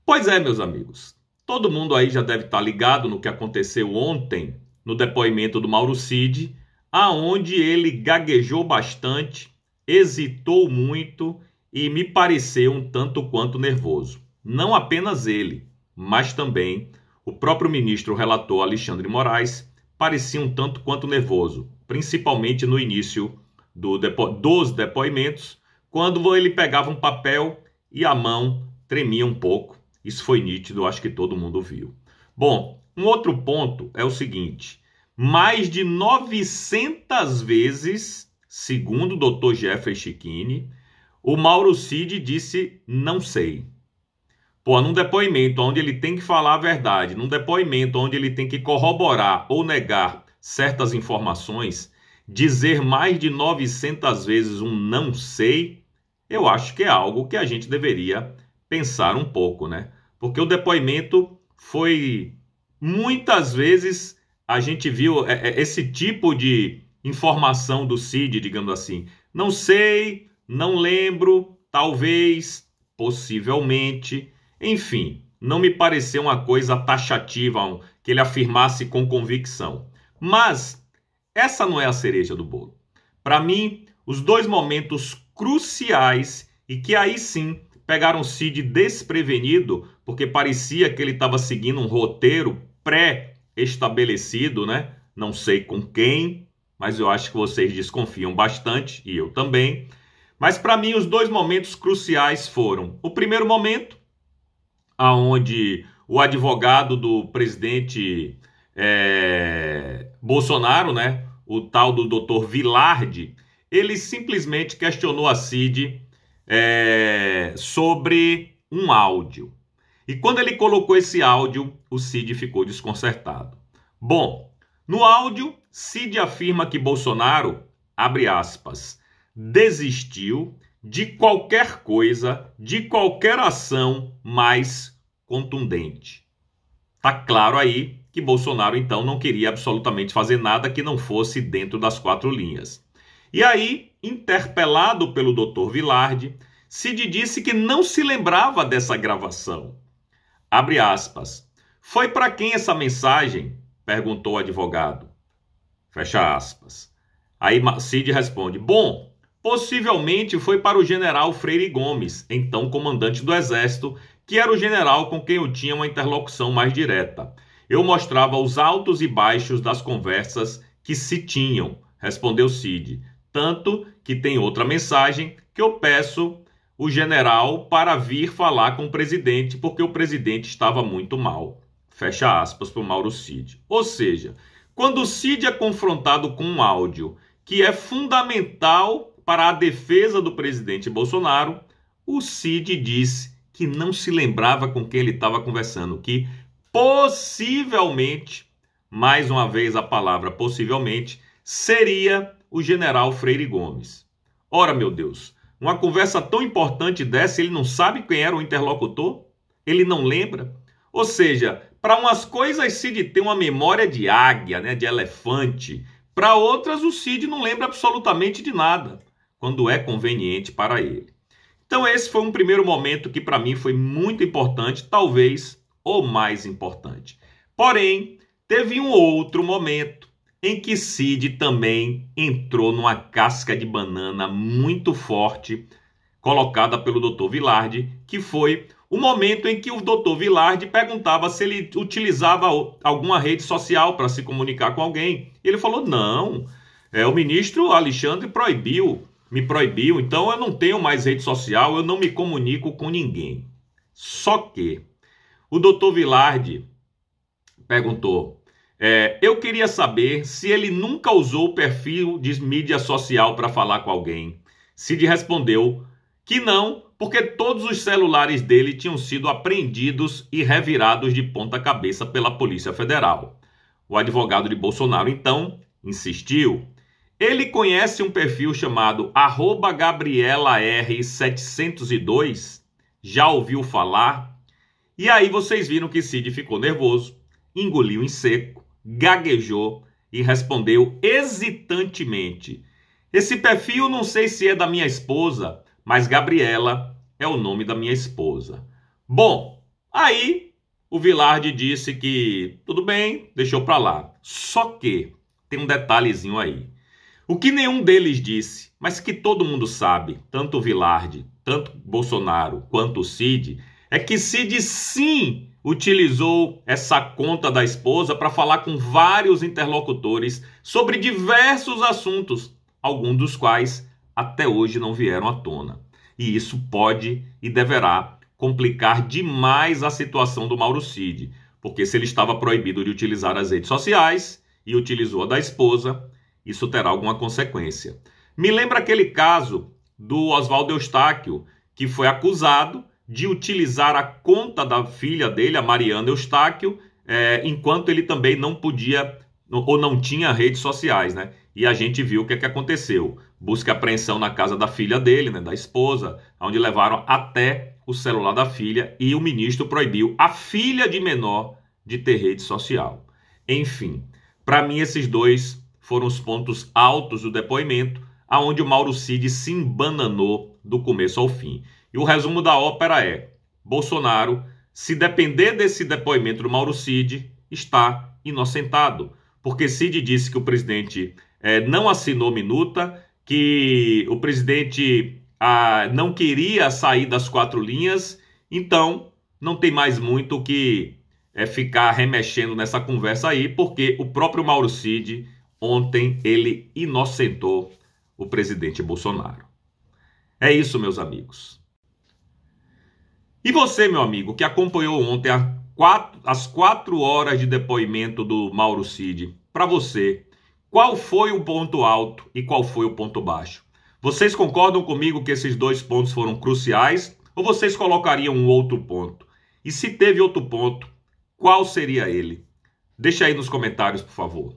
Pois é, meus amigos, todo mundo aí já deve estar ligado no que aconteceu ontem no depoimento do Mauro Cid, aonde ele gaguejou bastante, hesitou muito e me pareceu um tanto quanto nervoso. Não apenas ele, mas também o próprio ministro relator Alexandre Moraes parecia um tanto quanto nervoso, principalmente no início dos depoimentos, quando ele pegava um papel e a mão tremia um pouco. Isso foi nítido, acho que todo mundo viu. Bom, um outro ponto é o seguinte: mais de 900 vezes, segundo o Dr. Jeffrey Chicchini, o Mauro Cid disse não sei. Pô, num depoimento onde ele tem que falar a verdade, num depoimento onde ele tem que corroborar ou negar certas informações, dizer mais de 900 vezes um não sei, eu acho que é algo que a gente deveria pensar um pouco, né? Porque o depoimento foi, muitas vezes, a gente viu esse tipo de informação do Cid, digamos assim. Não sei, não lembro, talvez, possivelmente, enfim, não me pareceu uma coisa taxativa, que ele afirmasse com convicção. Mas essa não é a cereja do bolo. Para mim, os dois momentos cruciais e que aí sim pegaram Cid desprevenido, porque parecia que ele estava seguindo um roteiro pré-estabelecido, né? Não sei com quem, mas eu acho que vocês desconfiam bastante, e eu também. Mas para mim os dois momentos cruciais foram o primeiro momento, onde o advogado do presidente Bolsonaro, né? O tal do Dr. Vilardi, ele simplesmente questionou a Cid sobre um áudio. E quando ele colocou esse áudio, o Cid ficou desconcertado. Bom, no áudio, Cid afirma que Bolsonaro, abre aspas, desistiu de qualquer coisa, de qualquer ação mais contundente. Tá claro aí que Bolsonaro, então, não queria absolutamente fazer nada que não fosse dentro das quatro linhas. E aí, interpelado pelo Dr. Vilardi, Cid disse que não se lembrava dessa gravação. Abre aspas. Foi para quem essa mensagem? Perguntou o advogado. Fecha aspas. Aí Cid responde, bom, possivelmente foi para o general Freire Gomes, então comandante do Exército, que era o general com quem eu tinha uma interlocução mais direta. Eu mostrava os altos e baixos das conversas que se tinham, respondeu Cid. Tanto que tem outra mensagem que eu peço o general para vir falar com o presidente, porque o presidente estava muito mal. Fecha aspas para o Mauro Cid. Ou seja, quando o Cid é confrontado com um áudio que é fundamental para a defesa do presidente Bolsonaro, o Cid disse que não se lembrava com quem ele estava conversando, que possivelmente, mais uma vez a palavra possivelmente, seria o general Freire Gomes. Ora, meu Deus, uma conversa tão importante dessa, ele não sabe quem era o interlocutor? Ele não lembra? Ou seja, para umas coisas Cid tem uma memória de águia, né, de elefante. Para outras o Cid não lembra absolutamente de nada, quando é conveniente para ele. Então esse foi um primeiro momento que para mim foi muito importante, talvez o mais importante. Porém, teve um outro momento em que Cid também entrou numa casca de banana muito forte, colocada pelo Dr. Vilardi, que foi o momento em que o Dr. Vilardi perguntava se ele utilizava alguma rede social para se comunicar com alguém. Ele falou, não, o ministro Alexandre me proibiu, então eu não tenho mais rede social, eu não me comunico com ninguém. Só que o Dr. Vilardi perguntou, eu queria saber se ele nunca usou o perfil de mídia social para falar com alguém. Cid respondeu que não, porque todos os celulares dele tinham sido apreendidos e revirados de ponta cabeça pela Polícia Federal. O advogado de Bolsonaro, então, insistiu. Ele conhece um perfil chamado @GabrielaR702? Já ouviu falar? E aí vocês viram que Cid ficou nervoso, engoliu em seco, gaguejou e respondeu hesitantemente. Esse perfil não sei se é da minha esposa, mas Gabriela é o nome da minha esposa. Bom, Aí o Vilarde disse que tudo bem, deixou para lá. Só que tem um detalhezinho aí. O que nenhum deles disse, mas que todo mundo sabe, tanto o Vilarde, tanto Bolsonaro quanto o Cid, é que Cid sim utilizou essa conta da esposa para falar com vários interlocutores sobre diversos assuntos, alguns dos quais até hoje não vieram à tona. E isso pode e deverá complicar demais a situação do Mauro Cid, porque se ele estava proibido de utilizar as redes sociais e utilizou a da esposa, isso terá alguma consequência. Me lembra aquele caso do Oswaldo Eustáquio, que foi acusado de utilizar a conta da filha dele, a Mariana Eustáquio, enquanto ele também não podia ou não tinha redes sociais, né? E a gente viu o que aconteceu. Busca e apreensão na casa da filha dele, né, da esposa, onde levaram até o celular da filha e o ministro proibiu a filha de menor de ter rede social. Enfim, para mim esses dois foram os pontos altos do depoimento, aonde o Mauro Cid se embananou do começo ao fim. E o resumo da ópera é: Bolsonaro, se depender desse depoimento do Mauro Cid, está inocentado. Porque Cid disse que o presidente não assinou minuta, que o presidente não queria sair das 4 linhas, então não tem mais muito o que ficar remexendo nessa conversa aí, porque o próprio Mauro Cid, ontem, ele inocentou o presidente Bolsonaro. É isso, meus amigos. E você, meu amigo, que acompanhou ontem as 4 horas de depoimento do Mauro Cid, para você, qual foi o ponto alto e qual foi o ponto baixo? Vocês concordam comigo que esses 2 pontos foram cruciais ou vocês colocariam um outro ponto? E se teve outro ponto, qual seria ele? Deixa aí nos comentários, por favor.